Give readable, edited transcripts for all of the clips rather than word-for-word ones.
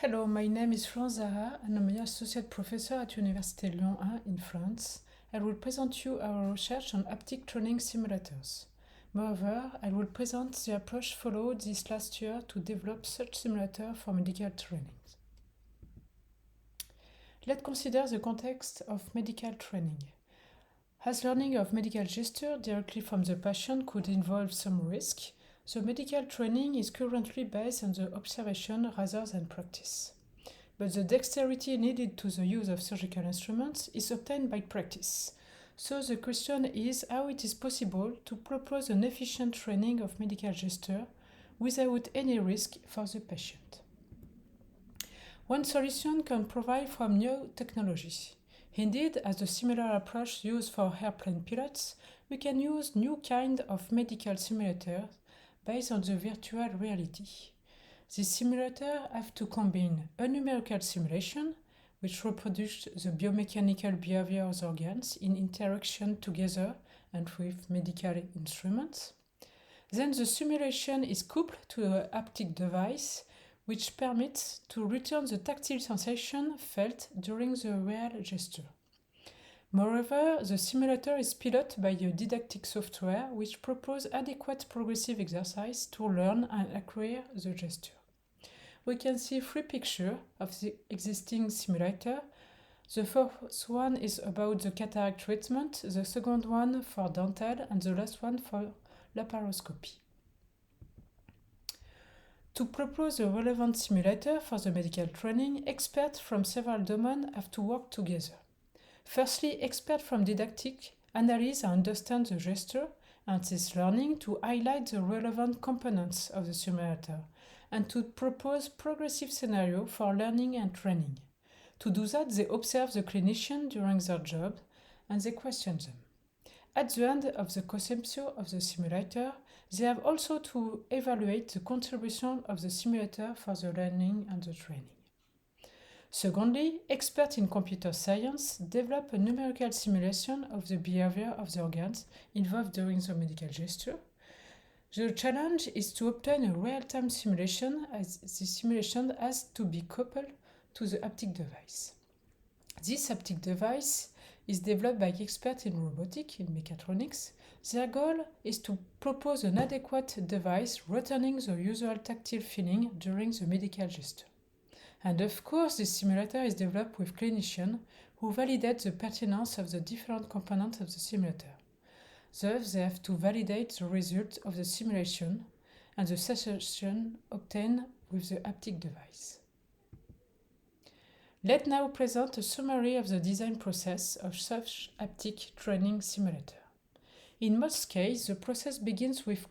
Hello, my name is Florence Zara and I'm an associate professor at Université Lyon 1 in France. I will present you our research on haptic training simulators. Moreover, I will present the approach followed this last year to develop such simulator for medical training. Let's consider the context of medical training. As learning of medical gesture directly from the patient could involve some risk, the medical training is currently based on the observation rather than practice. But the dexterity needed to the use of surgical instruments is obtained by practice. So the question is how it is possible to propose an efficient training of medical gesture without any risk for the patient. One solution can provide from new technology. Indeed, as the similar approach used for airplane pilots, we can use new kind of medical simulators based on the virtual reality. These simulators have to combine a numerical simulation, which reproduces the biomechanical behavior of the organs in interaction together and with medical instruments. Then the simulation is coupled to a haptic device, which permits to return the tactile sensation felt during the real gesture. Moreover, the simulator is piloted by a didactic software which proposes adequate progressive exercise to learn and acquire the gesture. We can see three pictures of the existing simulator. The first one is about the cataract treatment, the second one for dental, and the last one for laparoscopy. To propose a relevant simulator for the medical training, experts from several domains have to work together. Firstly, experts from didactic analyze and understand the gesture and this learning to highlight the relevant components of the simulator and to propose progressive scenario for learning and training. To do that, they observe the clinician during their job and they question them. At the end of the conception of the simulator, they have also to evaluate the contribution of the simulator for the learning and the training. Secondly, experts in computer science develop a numerical simulation of the behavior of the organs involved during the medical gesture. The challenge is to obtain a real-time simulation as the simulation has to be coupled to the haptic device. This haptic device is developed by experts in robotics, in mechatronics. Their goal is to propose an adequate device returning the usual tactile feeling during the medical gesture. And of course, this simulator is developed with clinicians who validate the pertinence of the different components of the simulator. Thus, they have to validate the result of the simulation and the sensation obtained with the haptic device. Let's now present a summary of the design process of such haptic training simulator. In most cases, the process begins with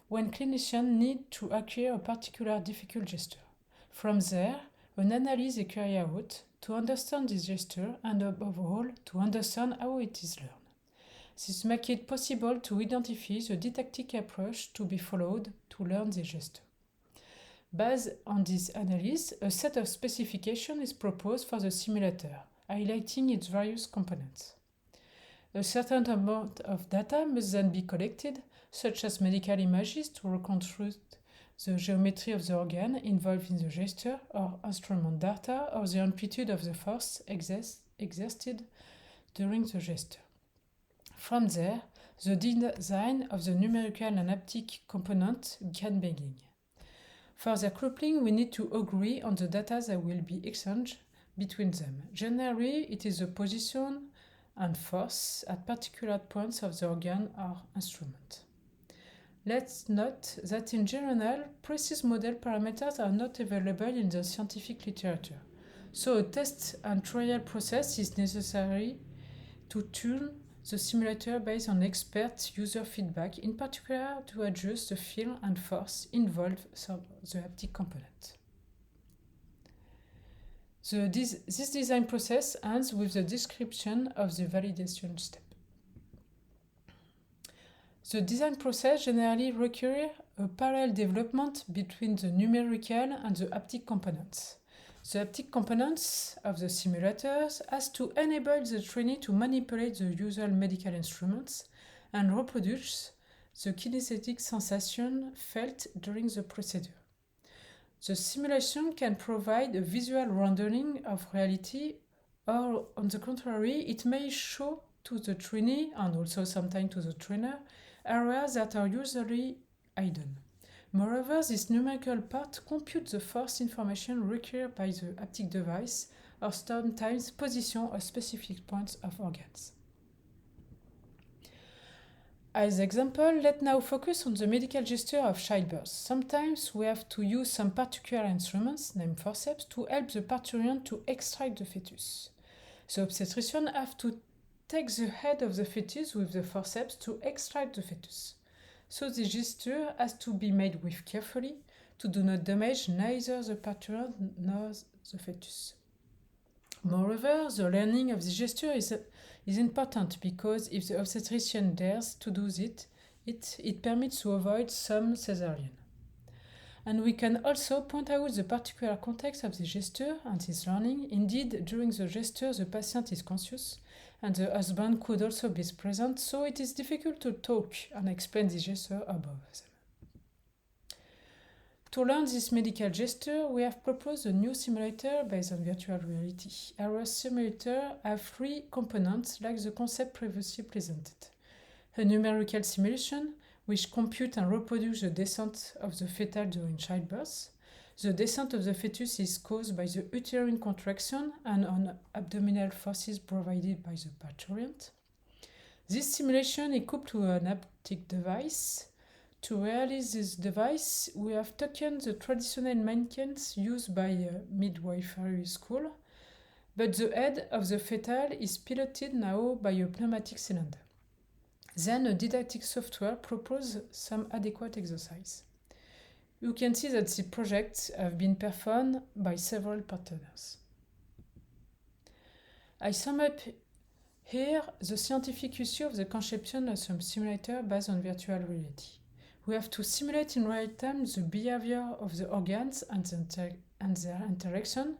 when clinicians need to acquire a particular difficult gesture. From there, an analysis is carried out to understand this gesture and above all to understand how it is learned. This makes it possible to identify the didactic approach to be followed to learn the gesture. Based on this analysis, a set of specifications is proposed for the simulator, highlighting its various components. A certain amount of data must then be collected, such as medical images to reconstruct the geometry of the organ involved in the gesture, or instrument data, or the amplitude of the force exerted during the gesture. From there, the design of the numerical and haptic component can begin. For their coupling, we need to agree on the data that will be exchanged between them. Generally, it is the position and force at particular points of the organ or instrument. Let's note that in general, precise model parameters are not available in the scientific literature. So a test and trial process is necessary to tune the simulator based on expert user feedback, in particular to adjust the feel and force involved in the haptic component. This design process ends with the description of the validation step. The design process generally requires a parallel development between the numerical and the haptic components. The haptic components of the simulators has to enable the trainee to manipulate the usual medical instruments and reproduce the kinesthetic sensation felt during the procedure. The simulation can provide a visual rendering of reality, or on the contrary, it may show to the trainee, and also sometimes to the trainer, areas that are usually hidden. Moreover, this numerical part computes the force information required by the haptic device, or sometimes position or specific points of organs. As example, let's now focus on the medical gesture of childbirth. Sometimes we have to use some particular instruments, named forceps, to help the parturient to extract the fetus. The obstetrician have to take the head of the fetus with the forceps to extract the fetus. So the gesture has to be made with carefully to do not damage neither the parturient nor the fetus. Moreover, the learning of the gesture is important because if the obstetrician dares to do it permits to avoid some cesarean. And we can also point out the particular context of the gesture and this learning. Indeed, during the gesture, the patient is conscious and the husband could also be present, so it is difficult to talk and explain the gesture above them. To learn this medical gesture, we have proposed a new simulator based on virtual reality. Our simulator has three components like the concept previously presented. A numerical simulation, which computes and reproduces the descent of the fetal during childbirth. The descent of the fetus is caused by the uterine contraction and on abdominal forces provided by the parturient. This simulation is equipped to an haptic device. To realize this device, we have taken the traditional mannequins used by a midwifery school, but the head of the fetal is piloted now by a pneumatic cylinder. Then a didactic software proposes some adequate exercise. You can see that the projects have been performed by several partners. I sum up here the scientific issue of the conception of some simulator based on virtual reality. We have to simulate in real time the behavior of the organs and their interaction.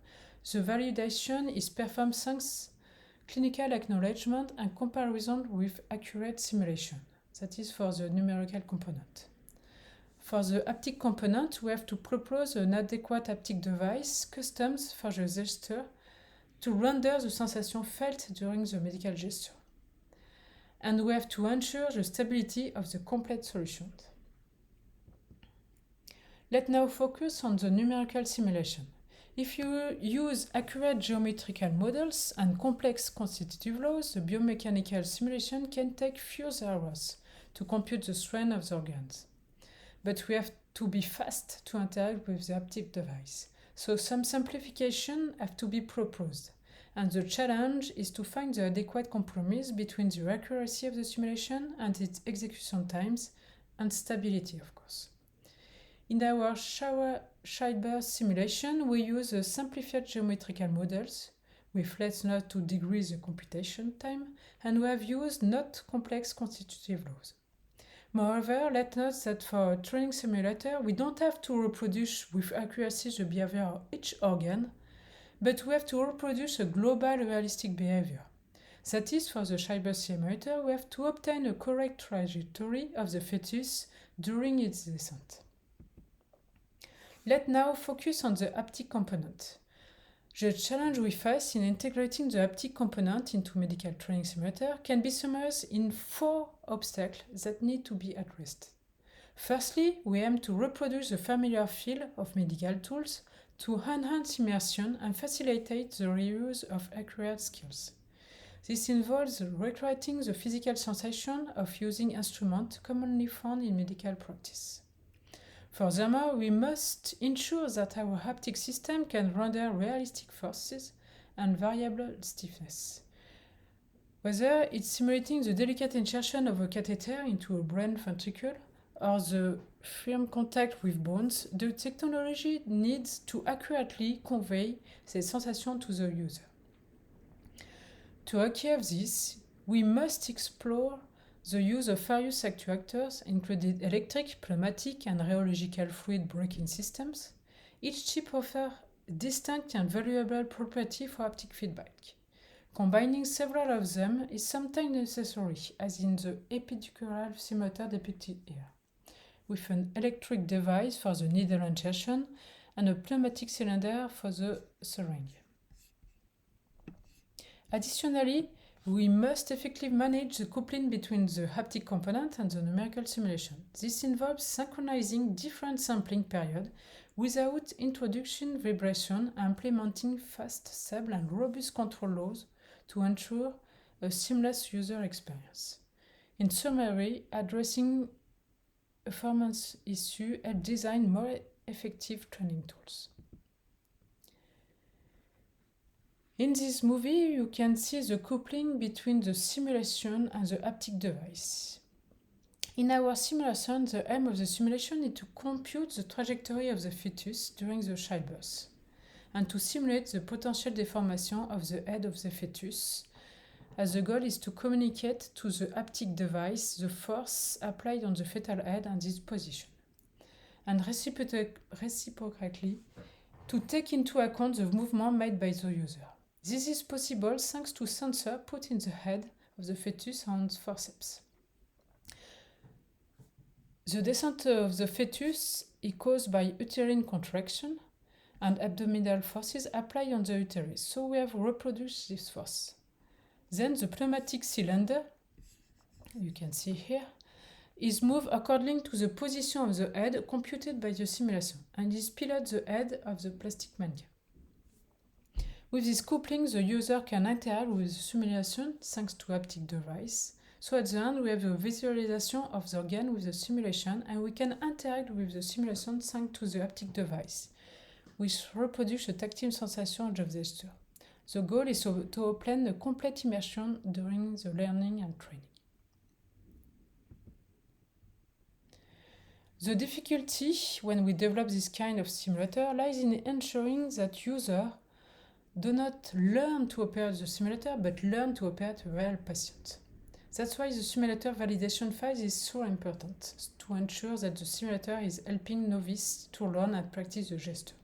The validation is performed thanks clinical acknowledgement and comparison with accurate simulation. That is for the numerical component. For the haptic component, we have to propose an adequate haptic device custom for the gesture to render the sensation felt during the medical gesture. And we have to ensure the stability of the complete solution. Let's now focus on the numerical simulation. If you use accurate geometrical models and complex constitutive laws, the biomechanical simulation can take few hours to compute the strength of the organs. But we have to be fast to interact with the haptic device. So some simplification have to be proposed. And the challenge is to find the adequate compromise between the accuracy of the simulation and its execution times and stability, of course. In our childbirth simulation, we use a simplified geometrical models with less than 2 degrees the computation time, and we have used not complex constitutive laws. Moreover, let's note that for a training simulator, we don't have to reproduce with accuracy the behavior of each organ, but we have to reproduce a global realistic behavior. That is, for the childbirth simulator, we have to obtain a correct trajectory of the fetus during its descent. Let's now focus on the haptic component. The challenge we face in integrating the haptic component into medical training simulator can be summarized in 4 obstacles that need to be addressed. Firstly, we aim to reproduce the familiar feel of medical tools to enhance immersion and facilitate the reuse of accurate skills. This involves recreating the physical sensation of using instruments commonly found in medical practice. Furthermore, we must ensure that our haptic system can render realistic forces and variable stiffness. Whether it's simulating the delicate insertion of a catheter into a brain ventricle or the firm contact with bones, the technology needs to accurately convey the sensation to the user. To achieve this, we must explore the use of various actuators, including electric, pneumatic, and rheological fluid braking systems. Each chip offers distinct and valuable properties for haptic feedback. Combining several of them is sometimes necessary, as in the epidural simulator depicted here, with an electric device for the needle insertion and a pneumatic cylinder for the sewing. Additionally, we must effectively manage the coupling between the haptic component and the numerical simulation. This involves synchronizing different sampling periods without introducing vibration and implementing fast, stable, and robust control laws to ensure a seamless user experience. In summary, addressing performance issues help design more effective training tools. In this movie, you can see the coupling between the simulation and the haptic device. In our simulation, the aim of the simulation is to compute the trajectory of the fetus during the childbirth and to simulate the potential deformation of the head of the fetus, as the goal is to communicate to the haptic device the force applied on the fetal head and its position, and reciprocally to take into account the movement made by the user. This is possible thanks to sensors put in the head of the fetus and forceps. The descent of the fetus is caused by uterine contraction and abdominal forces applied on the uterus, so we have reproduced this force. Then the pneumatic cylinder, you can see here, is moved according to the position of the head computed by the simulation and is pilots the head of the plastic mania. With this coupling, the user can interact with the simulation thanks to haptic device. So at the end, we have the visualization of the organ with the simulation, and we can interact with the simulation thanks to the haptic device, which reproduces a tactile sensation of the gesture. The goal is to obtain a complete immersion during the learning and training. The difficulty when we develop this kind of simulator lies in ensuring that users do not learn to operate the simulator, but learn to operate a real patient. That's why the simulator validation phase is so important, to ensure that the simulator is helping novices to learn and practice the gesture.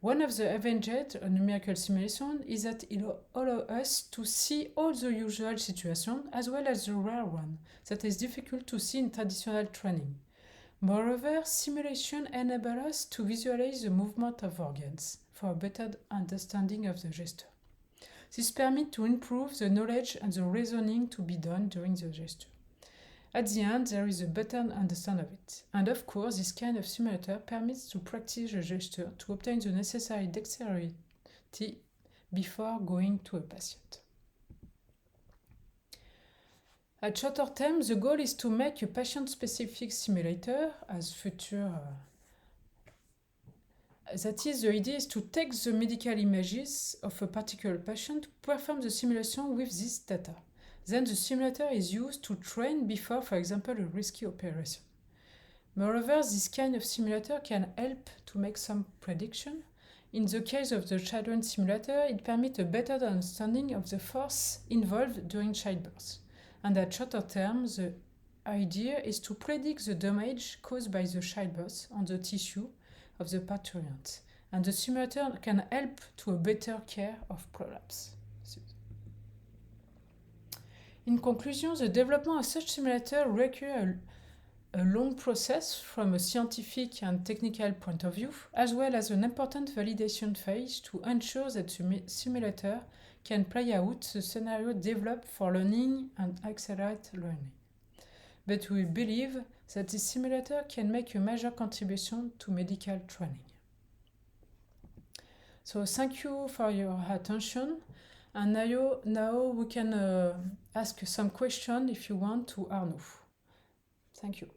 One of the advantages of numerical simulation is that it allows us to see all the usual situations as well as the rare one that is difficult to see in traditional training. Moreover, simulation enables us to visualize the movement of organs for a better understanding of the gesture. This permits to improve the knowledge and the reasoning to be done during the gesture. At the end, there is a better understanding of it. And of course, this kind of simulator permits to practice the gesture to obtain the necessary dexterity before going to a patient. At shorter term, the goal is to make a patient-specific simulator as future. That is, the idea is to take the medical images of a particular patient to perform the simulation with this data. Then the simulator is used to train before, for example, a risky operation. Moreover, this kind of simulator can help to make some prediction. In the case of the children's simulator, it permits a better understanding of the force involved during childbirth. And at shorter term, the idea is to predict the damage caused by the childbirth on the tissue of the parturient. And the simulator can help to a better care of prolapse. In conclusion, the development of such simulator requires a long process from a scientific and technical point of view, as well as an important validation phase to ensure that the simulator can play out the scenario developed for learning and accelerate learning. But we believe that this simulator can make a major contribution to medical training. So thank you for your attention. And now we can ask some questions if you want to Arnaud. Thank you.